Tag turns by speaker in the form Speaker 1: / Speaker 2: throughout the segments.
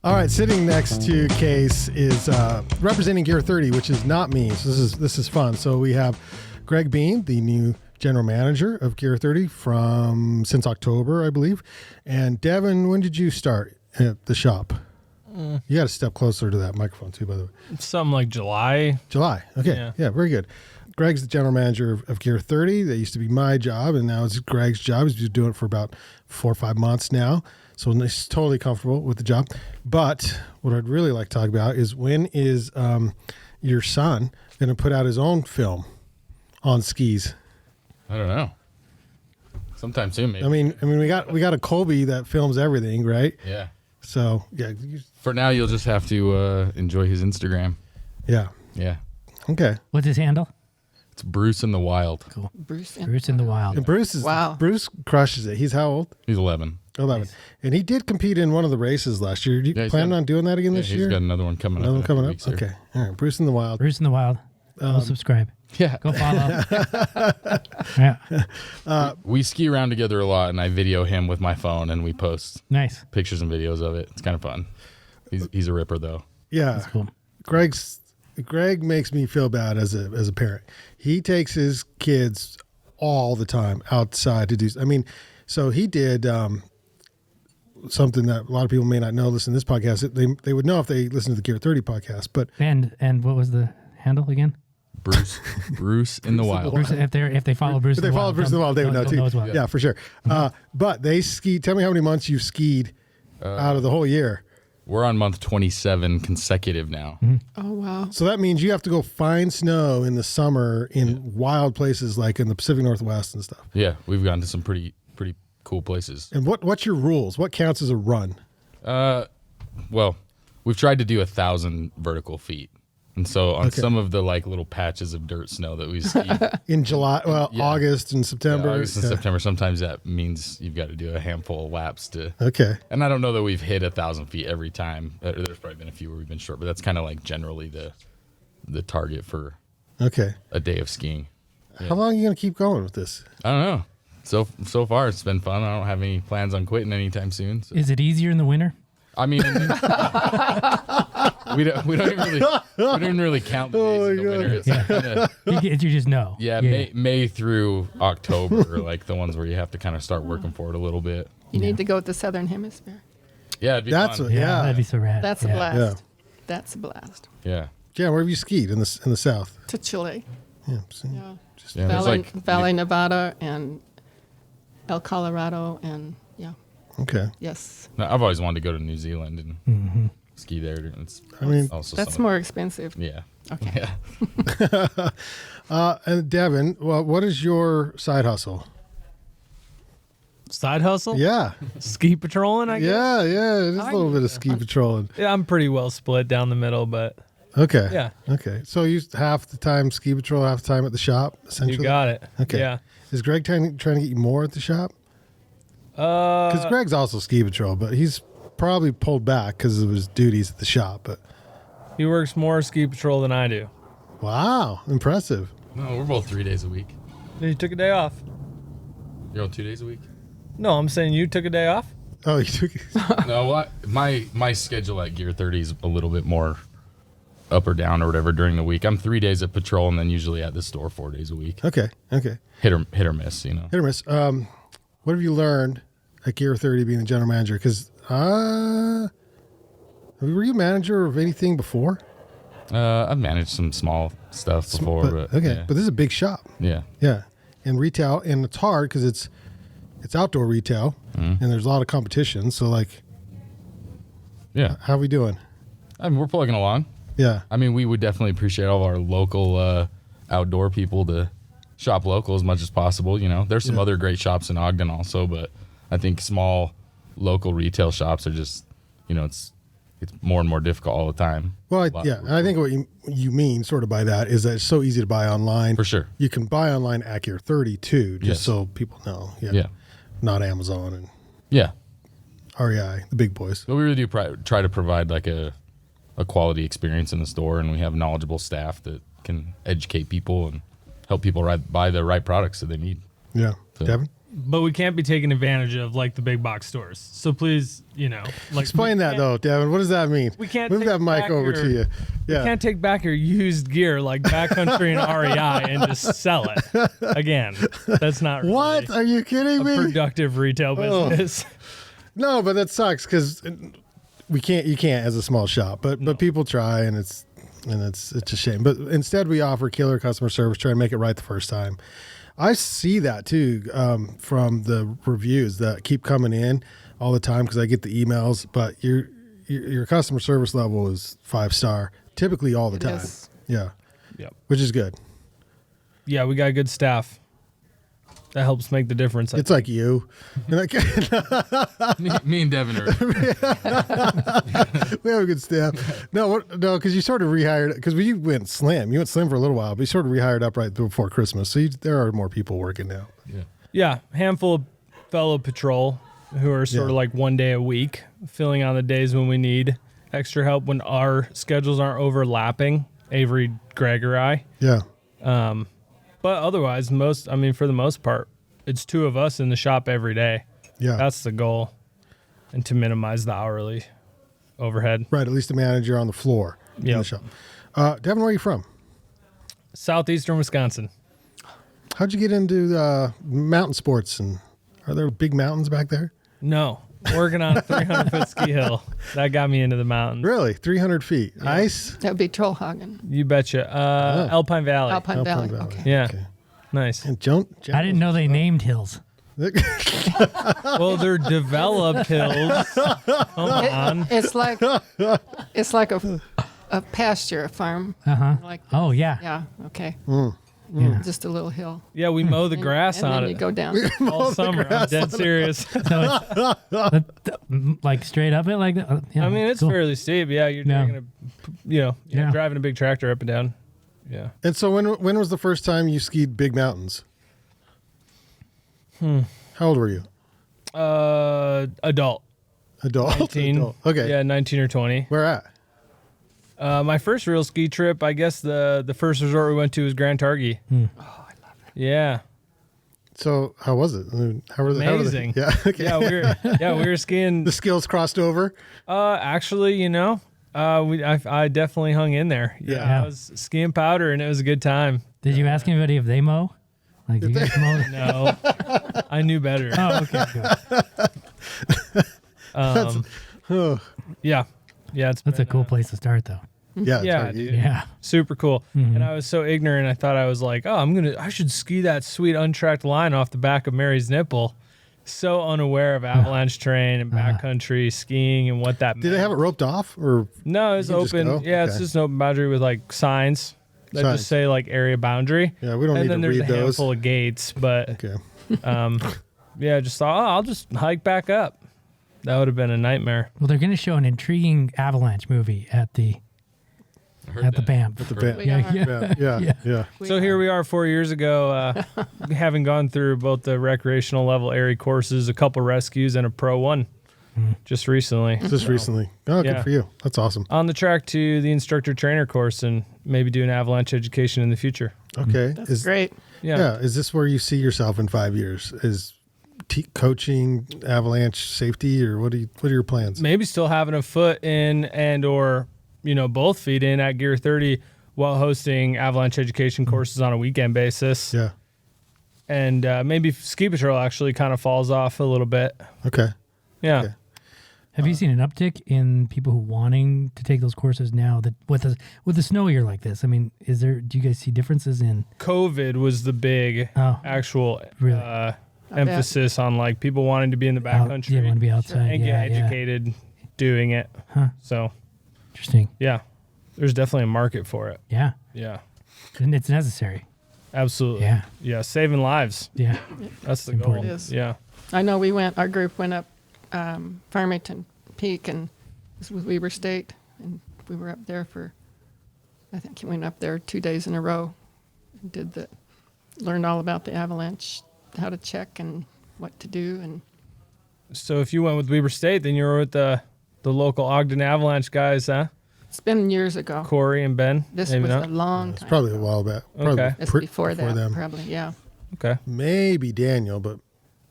Speaker 1: All right, sitting next to Kase is representing Gear 30, which is not me. So this is fun. So we have Greg Bean, the new general manager of Gear 30 since October, I believe. And Devon, when did you start at the shop? You got to step closer to that microphone too, by the way.
Speaker 2: Something like July.
Speaker 1: July. Okay. Yeah, very good. Greg's the general manager of Gear 30. That used to be my job, and now it's Greg's job. He's been doing it for about 4 or 5 months now. So he's totally comfortable with the job. But what I'd really like to talk about is when is your son going to put out his own film on skis?
Speaker 3: I don't know. Sometime soon, maybe.
Speaker 1: I mean, we got a Colby that films everything, right?
Speaker 3: Yeah.
Speaker 1: So yeah.
Speaker 3: For now, you'll just have to enjoy his Instagram.
Speaker 1: Yeah.
Speaker 3: Yeah.
Speaker 1: Okay.
Speaker 4: What's his handle?
Speaker 3: It's Bruce in the Wild.
Speaker 4: Cool. Bruce in the Wild.
Speaker 1: And Bruce crushes it. He's how old?
Speaker 3: He's 11.
Speaker 1: 11. Nice. And he did compete in one of the races last year. Do you plan on doing that again this year?
Speaker 3: He's got another one coming up.
Speaker 1: Okay. All right. Bruce in the Wild.
Speaker 4: Bruce in the Wild. Go subscribe.
Speaker 3: Yeah.
Speaker 4: Go follow. Yeah.
Speaker 3: We ski around together a lot, and I video him with my phone, and we post
Speaker 4: Nice
Speaker 3: pictures and videos of it. It's kind of fun. He's a ripper, though.
Speaker 1: Yeah.
Speaker 4: That's cool.
Speaker 1: Greg makes me feel bad as a parent. He takes his kids all the time outside to do. I mean, so he did something that a lot of people may not know. Listen to this podcast. They would know if they listen to the Gear 30 podcast. But
Speaker 4: and what was the handle again?
Speaker 3: Bruce in the Wild.
Speaker 4: Bruce, if they follow Bruce,
Speaker 1: if they follow Bruce in the Wild, they would know too.
Speaker 4: Well.
Speaker 1: Yeah, for sure. But they ski. Tell me how many months you've skied out of the whole year.
Speaker 3: We're on month 27 consecutive now.
Speaker 4: Mm-hmm.
Speaker 5: Oh, wow.
Speaker 1: So that means you have to go find snow in the summer in wild places like in the Pacific Northwest and stuff.
Speaker 3: Yeah, we've gone to some pretty cool places.
Speaker 1: And what's your rules? What counts as a run?
Speaker 3: Well, we've tried to do 1,000 vertical feet. And so on some of the like little patches of dirt snow that we skied
Speaker 1: in July, August and September.
Speaker 3: Yeah, August and September. Sometimes that means you've got to do a handful of laps to.
Speaker 1: Okay.
Speaker 3: And I don't know that we've hit 1,000 feet every time. There's probably been a few where we've been short, but that's kind of like generally the target for a day of skiing. Yeah.
Speaker 1: How long are you going to keep going with this?
Speaker 3: I don't know. So far it's been fun. I don't have any plans on quitting anytime soon. So.
Speaker 4: Is it easier in the winter?
Speaker 3: I mean, we don't even really count the days in the winter. It's kinda,
Speaker 4: you just know.
Speaker 3: Yeah, May through October are like the ones where you have to kind of start working for it a little bit.
Speaker 5: You need to go with the Southern Hemisphere.
Speaker 3: Yeah, it'd be fun.
Speaker 4: That'd be so rad.
Speaker 5: That's a blast.
Speaker 1: Yeah.
Speaker 5: That's a blast.
Speaker 3: Yeah.
Speaker 1: Yeah, where have you skied in the South?
Speaker 5: To Chile.
Speaker 1: Yeah.
Speaker 5: Valley, Nevada, and El Colorado, and
Speaker 1: Okay.
Speaker 5: Yes.
Speaker 3: No, I've always wanted to go to New Zealand and ski there.
Speaker 5: That's more expensive.
Speaker 3: Yeah.
Speaker 5: Okay.
Speaker 3: Yeah.
Speaker 1: And Devon, well, what is your side hustle?
Speaker 2: Side hustle?
Speaker 1: Yeah.
Speaker 2: Ski patrolling, I guess?
Speaker 1: Yeah. There's a little bit of ski patrolling.
Speaker 2: Yeah, I'm pretty well split down the middle, but
Speaker 1: okay.
Speaker 2: Yeah.
Speaker 1: Okay. So you half the time ski patrol, half the time at the shop, essentially?
Speaker 2: You got it.
Speaker 1: Okay.
Speaker 2: Yeah.
Speaker 1: Is Greg trying to get you more at the shop? Because Greg's also ski patrol, but he's probably pulled back because of his duties at the shop. But
Speaker 2: he works more ski patrol than I do.
Speaker 1: Wow, impressive.
Speaker 3: No, we're both 3 days a week.
Speaker 2: You took a day off.
Speaker 3: You're on 2 days a week?
Speaker 2: No, I'm saying you took a day off.
Speaker 1: Oh, you took it.
Speaker 3: No, my schedule at Gear 30 is a little bit more up or down or whatever during the week. I'm 3 days at patrol and then usually at the store 4 days a week.
Speaker 1: Okay.
Speaker 3: Hit or miss, you know.
Speaker 1: Hit or miss. What have you learned at Gear 30 being the general manager? Because were you manager of anything before?
Speaker 3: I've managed some small stuff before. But
Speaker 1: this is a big shop.
Speaker 3: Yeah.
Speaker 1: Yeah. And retail, and it's hard because it's outdoor retail and there's a lot of competition. So how are we doing?
Speaker 3: I mean, we're plugging along.
Speaker 1: Yeah.
Speaker 3: I mean, we would definitely appreciate all of our local outdoor people to shop local as much as possible. You know, there's some other great shops in Ogden also, but I think small local retail shops are just, it's more and more difficult all the time.
Speaker 1: Well, I think what you mean sort of by that is that it's so easy to buy online.
Speaker 3: For sure.
Speaker 1: You can buy online at Gear 30 too, just so people know. Yeah. Not Amazon and REI, the big boys.
Speaker 3: But we really do try to provide like a quality experience in the store, and we have knowledgeable staff that can educate people and help people buy the right products that they need.
Speaker 1: Yeah.
Speaker 3: So,
Speaker 1: Devon?
Speaker 2: but we can't be taken advantage of like the big box stores. So please, like
Speaker 1: Explain that though, Devon. What does that mean?
Speaker 2: We can't
Speaker 1: move
Speaker 2: take
Speaker 1: that mic
Speaker 2: back
Speaker 1: over
Speaker 2: your-
Speaker 1: to you.
Speaker 2: You
Speaker 1: Yeah.
Speaker 2: can't take back your used gear like Backcountry and REI and just sell it. Again, that's not really
Speaker 1: What? Are you kidding
Speaker 2: a
Speaker 1: me?
Speaker 2: productive retail business.
Speaker 1: No, but that sucks because you can't as a small shop, but people try and it's a shame. But instead we offer killer customer service, try and make it right the first time. I see that too from the reviews that keep coming in all the time because I get the emails, but your customer service level is 5-star typically all the
Speaker 5: It
Speaker 1: time.
Speaker 5: is.
Speaker 1: Yeah.
Speaker 2: Yep.
Speaker 1: Which is good.
Speaker 2: Yeah, we got good staff. That helps make the difference.
Speaker 1: It's like you. And
Speaker 3: Me and Devon are.
Speaker 1: we have a good staff. No, because you sort of rehired, because you went slim. You went slim for a little while, but you sort of rehired up right before Christmas. So there are more people working now.
Speaker 2: Yeah, handful of fellow patrol who are sort of like 1 day a week, filling on the days when we need extra help when our schedules aren't overlapping. Avery, Greg, or I.
Speaker 1: Yeah.
Speaker 2: But otherwise, for the most part, it's 2 of us in the shop every day.
Speaker 1: Yeah.
Speaker 2: That's the goal, and to minimize the hourly overhead.
Speaker 1: Right. At least a manager on the floor in the
Speaker 2: Yep.
Speaker 1: shop. Devon, where are you from?
Speaker 2: Southeastern Wisconsin.
Speaker 1: How'd you get into mountain sports? And are there big mountains back there?
Speaker 2: No, working on a 300-foot ski hill. That got me into the mountains.
Speaker 1: Really? 300 feet. Ice?
Speaker 5: That would be Trollhagen.
Speaker 2: You betcha. Alpine Valley.
Speaker 5: Alpine Valley. Okay.
Speaker 2: Yeah.
Speaker 1: Okay.
Speaker 2: Nice.
Speaker 1: And
Speaker 4: I didn't know they named hills.
Speaker 2: Well, they're developed hills. Come on.
Speaker 5: It's like a pasture, a farm. Like
Speaker 4: Oh yeah.
Speaker 5: yeah. Okay.
Speaker 4: Yeah.
Speaker 5: Just a little hill.
Speaker 2: Yeah, we mow the grass
Speaker 5: and
Speaker 2: on
Speaker 5: then
Speaker 2: it
Speaker 5: you go down.
Speaker 2: all summer. I'm dead serious.
Speaker 4: Like straight up it like that. Yeah,
Speaker 2: I mean, it's
Speaker 4: cool.
Speaker 2: fairly steep. Yeah, you're
Speaker 4: Yeah.
Speaker 2: dragging
Speaker 4: Yeah.
Speaker 2: driving a big tractor up and down. Yeah.
Speaker 1: And so when was the first time you skied big mountains? How old were you?
Speaker 2: Adult.
Speaker 1: Adult?
Speaker 2: 19.
Speaker 1: Adult. Okay.
Speaker 2: Yeah, 19 or 20.
Speaker 1: Where at?
Speaker 2: My first real ski trip, I guess the first resort we went to was Grand Targhee.
Speaker 5: Oh, I love it.
Speaker 2: Yeah.
Speaker 1: So how was it? I mean, how were the
Speaker 2: Amazing.
Speaker 1: Yeah. Okay.
Speaker 2: Yeah, we were skiing.
Speaker 1: The skills crossed over.
Speaker 2: Actually, I definitely hung in there.
Speaker 1: Yeah.
Speaker 2: I was skiing powder, and it was a good time.
Speaker 4: Did you ask anybody if they mow? Like you guys mow?
Speaker 2: No, I knew better.
Speaker 4: Oh, okay. Good.
Speaker 1: Oh,
Speaker 2: Yeah, it's
Speaker 4: That's a
Speaker 2: been,
Speaker 4: cool place to start, though.
Speaker 1: yeah. it's
Speaker 2: Yeah,
Speaker 1: hard.
Speaker 2: dude.
Speaker 4: Yeah.
Speaker 2: super cool. And I was so ignorant. I thought I was like, oh, I should ski that sweet untracked line off the back of Mary's nipple. So unaware of avalanche terrain and backcountry skiing and what that meant.
Speaker 1: Did they have it roped off or?
Speaker 2: No, it's
Speaker 1: You can just
Speaker 2: open.
Speaker 1: go?
Speaker 2: Yeah, it's
Speaker 1: Okay.
Speaker 2: just an open boundary with like signs that
Speaker 1: Signs.
Speaker 2: just say like area boundary.
Speaker 1: Yeah, we don't
Speaker 2: And
Speaker 1: need
Speaker 2: then
Speaker 1: to
Speaker 2: there's
Speaker 1: read
Speaker 2: a
Speaker 1: those.
Speaker 2: handful of gates, but
Speaker 1: Okay.
Speaker 2: yeah, just thought, I'll just hike back up. That would have been a nightmare.
Speaker 4: Well, they're going to show an intriguing avalanche movie at the BAMF.
Speaker 1: The band.
Speaker 5: We
Speaker 4: Yeah,
Speaker 5: are.
Speaker 4: yeah.
Speaker 1: Yeah.
Speaker 2: So here we are 4 years ago, having gone through both the recreational level area courses, a couple rescues, and a Pro 1 just recently.
Speaker 1: Just recently. Oh,
Speaker 2: Yeah.
Speaker 1: good for you. That's awesome.
Speaker 2: On the track to the instructor trainer course and maybe do an avalanche education in the future.
Speaker 1: Okay.
Speaker 5: That's great.
Speaker 2: Yeah.
Speaker 1: Is this where you see yourself in 5 years? Is coaching avalanche safety, or what are your plans?
Speaker 2: Maybe still having a foot in and or both feet in at Gear 30 while hosting avalanche education courses on a weekend basis.
Speaker 1: Yeah.
Speaker 2: And maybe ski patrol actually kind of falls off a little bit.
Speaker 1: Okay.
Speaker 2: Yeah.
Speaker 1: Okay.
Speaker 4: Have you seen an uptick in people who wanting to take those courses now that with a snow year like this? I mean, do you guys see differences in?
Speaker 2: COVID was the big actual
Speaker 4: Really?
Speaker 2: emphasis on like people wanting to be in the backcountry
Speaker 4: Yeah, want to be outside.
Speaker 2: and
Speaker 4: Yeah,
Speaker 2: get educated doing it.
Speaker 4: Huh.
Speaker 2: So
Speaker 4: Interesting.
Speaker 2: yeah, there's definitely a market for it.
Speaker 4: Yeah,
Speaker 2: Yeah,
Speaker 4: and it's necessary.
Speaker 2: absolutely.
Speaker 4: Yeah,
Speaker 2: Saving lives.
Speaker 4: yeah.
Speaker 2: That's the
Speaker 4: Important.
Speaker 2: goal.
Speaker 5: It is.
Speaker 2: Yeah.
Speaker 5: I know our group went up Farmington Peak and this was Weber State, and we were up there I think we went up there 2 days in a row, and learned all about the avalanche, how to check and what to do, and
Speaker 2: So if you went with Weber State, then you were with the local Ogden Avalanche guys, huh?
Speaker 5: it's been years ago.
Speaker 2: Corey and Ben.
Speaker 5: This
Speaker 2: Maybe
Speaker 5: was
Speaker 2: not.
Speaker 5: a long
Speaker 1: It's
Speaker 5: time.
Speaker 1: probably a while back. Probably
Speaker 2: Okay.
Speaker 5: It's before that,
Speaker 1: them.
Speaker 5: probably. Yeah.
Speaker 2: Okay.
Speaker 1: Maybe Daniel, but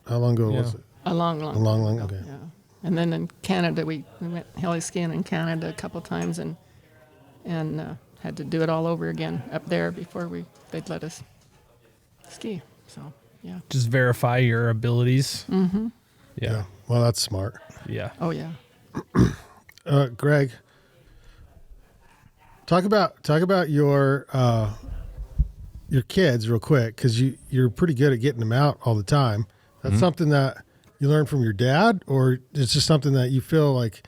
Speaker 1: How long ago was it?
Speaker 5: A long
Speaker 1: A long,
Speaker 5: time ago,
Speaker 1: okay.
Speaker 5: Yeah. And then in Canada, we went heli skiing in Canada a couple times and had to do it all over again up there before they'd let us ski. So, yeah.
Speaker 2: Just verify your abilities.
Speaker 5: Mm-hmm.
Speaker 2: Yeah.
Speaker 1: Well, that's smart.
Speaker 2: Yeah.
Speaker 5: Oh, yeah.
Speaker 1: Greg, talk about your kids real quick, because you're pretty good at getting them out all the time. That's something that you learned from your dad, or it's just something that you feel like,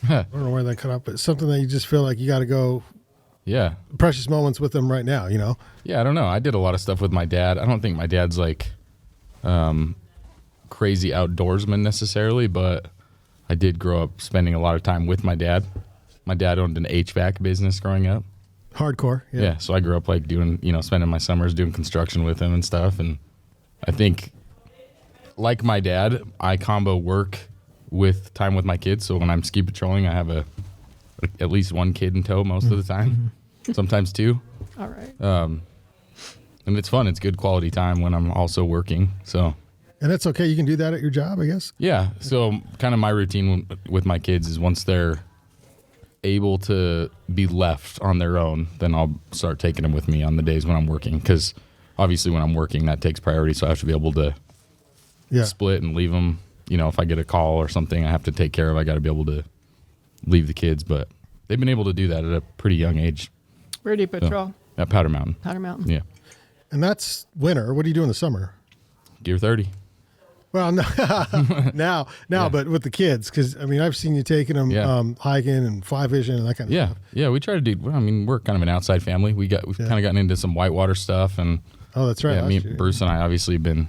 Speaker 1: I don't know where that cut up, but something that you just feel like you got to go
Speaker 3: Yeah.
Speaker 1: precious moments with them right now,
Speaker 3: Yeah, I don't know. I did a lot of stuff with my dad. I don't think my dad's like crazy outdoorsman necessarily, but I did grow up spending a lot of time with my dad. My dad owned an HVAC business growing up.
Speaker 1: Hardcore.
Speaker 3: Yeah, so I grew up like doing, spending my summers doing construction with him and stuff. And I think, like my dad, I combo work with time with my kids. So when I'm ski patrolling, I have at least one kid in tow most of the time, sometimes two.
Speaker 5: All right.
Speaker 3: And it's fun. It's good quality time when I'm also working. So,
Speaker 1: And that's okay. You can do that at your job, I guess.
Speaker 3: yeah. So kind of my routine with my kids is once they're able to be left on their own, then I'll start taking them with me on the days when I'm working. Because obviously when I'm working, that takes priority. So I have to be able to split and leave them. If I get a call or something I have to take care of, I got to be able to leave the kids. But they've been able to do that at a pretty young age.
Speaker 5: Where do you patrol?
Speaker 3: At Powder Mountain.
Speaker 5: Powder Mountain.
Speaker 3: Yeah.
Speaker 1: And that's winter. What do you do in the summer?
Speaker 3: Gear 30.
Speaker 1: Well, no, now, but with the kids, because I've seen you taking them hiking and fly fishing and that kind of stuff.
Speaker 3: Yeah, we try to do. We're kind of an outside family. We've kind of gotten into some whitewater stuff, and
Speaker 1: That's right.
Speaker 3: Yeah, Bruce and I obviously been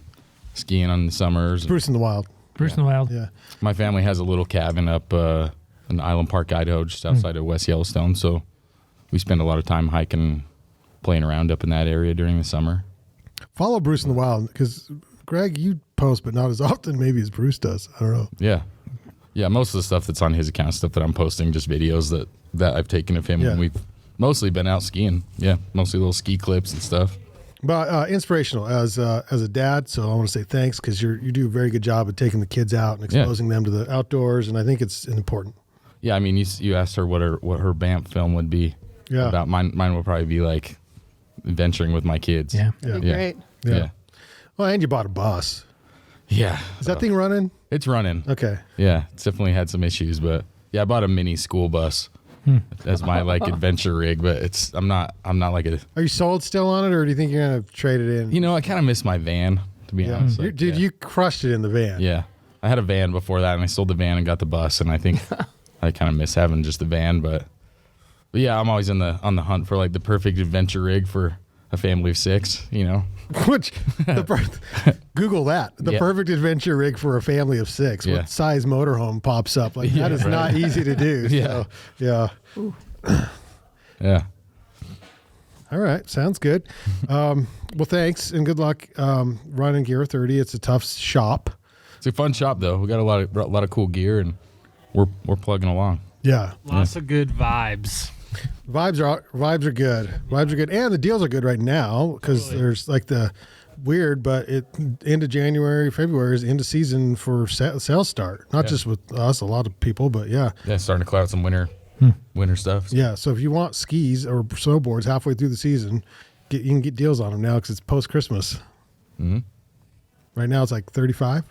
Speaker 3: skiing on the summers.
Speaker 1: Bruce in the Wild.
Speaker 4: Bruce in the Wild.
Speaker 1: Yeah.
Speaker 3: My family has a little cabin up in Island Park, Idaho, just outside of West Yellowstone. So we spend a lot of time hiking, playing around up in that area during the summer.
Speaker 1: Follow Bruce in the Wild, because Greg, you post, but not as often maybe as Bruce does. I don't know.
Speaker 3: Yeah. Most of the stuff that's on his account, stuff that I'm posting, just videos that I've taken of him when we've mostly been out skiing. Yeah, mostly little ski clips and stuff.
Speaker 1: But inspirational as a dad, so I want to say thanks, because you do a very good job of taking the kids out and exposing them to the outdoors, and I think it's important.
Speaker 3: Yeah, you asked her what her BAMP film would be about. Mine would probably be like adventuring with my kids.
Speaker 4: Yeah.
Speaker 5: That'd be great.
Speaker 3: Yeah.
Speaker 1: Well, and you bought a bus.
Speaker 3: Yeah.
Speaker 1: Is that thing running?
Speaker 3: It's running.
Speaker 1: Okay.
Speaker 3: Yeah, it's definitely had some issues, but yeah, I bought a mini school bus as my adventure rig, but I'm not like a.
Speaker 1: Are you sold still on it, or do you think you're gonna trade it in?
Speaker 3: I kind of miss my van, to be honest. Like,
Speaker 1: Dude, you crushed it in the van.
Speaker 3: Yeah, I had a van before that, and I sold the van and got the bus, and I think I kind of miss having just the van, but yeah, I'm always on the hunt for like the perfect adventure rig for a family of 6.
Speaker 1: Which Google that. The perfect adventure rig for a family of 6.
Speaker 3: Yeah.
Speaker 1: What size motorhome pops up? Like that is not easy to do.
Speaker 3: Yeah.
Speaker 1: So,
Speaker 3: Yeah.
Speaker 1: All right. Sounds good. Well, thanks and good luck running Gear 30. It's a tough shop.
Speaker 3: It's a fun shop though. We got a lot of cool gear, and we're plugging along.
Speaker 1: Yeah.
Speaker 2: Lots of good vibes.
Speaker 1: Vibes are good. Vibes are good, and the deals are good right now, because there's like the weird, but end of January, February is end of season for sales start. Not just with us, a lot of people, but yeah,
Speaker 3: Starting to clear out some winter stuff.
Speaker 1: yeah. So if you want skis or snowboards halfway through the season, you can get deals on them now, because it's post Christmas.
Speaker 3: Mm-hmm.
Speaker 1: Right now it's like 35,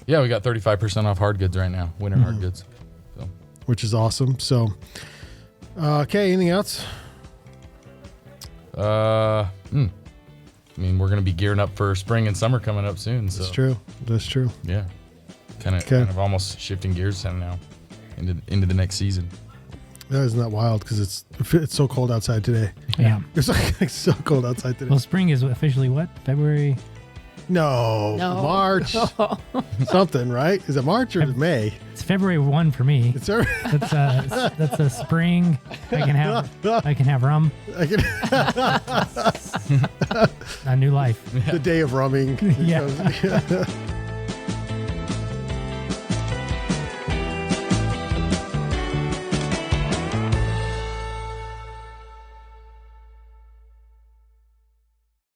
Speaker 3: Yeah, we got 35% off hard goods right now, winter hard goods. So.
Speaker 1: which is awesome. So, okay, anything else?
Speaker 3: We're gonna be gearing up for spring and summer coming up soon. So
Speaker 1: That's true. That's true.
Speaker 3: yeah, kind of almost shifting gears now into the next season.
Speaker 1: That isn't that wild, because it's so cold outside today.
Speaker 4: Yeah.
Speaker 1: It's like so cold outside today.
Speaker 4: Well, spring is officially what? February?
Speaker 1: No, March. Something, right? Is it March or May?
Speaker 4: It's February 1 for me.
Speaker 1: It's
Speaker 4: That's a spring. I can have rum. A new life.
Speaker 1: the day of rumming.
Speaker 4: Yeah.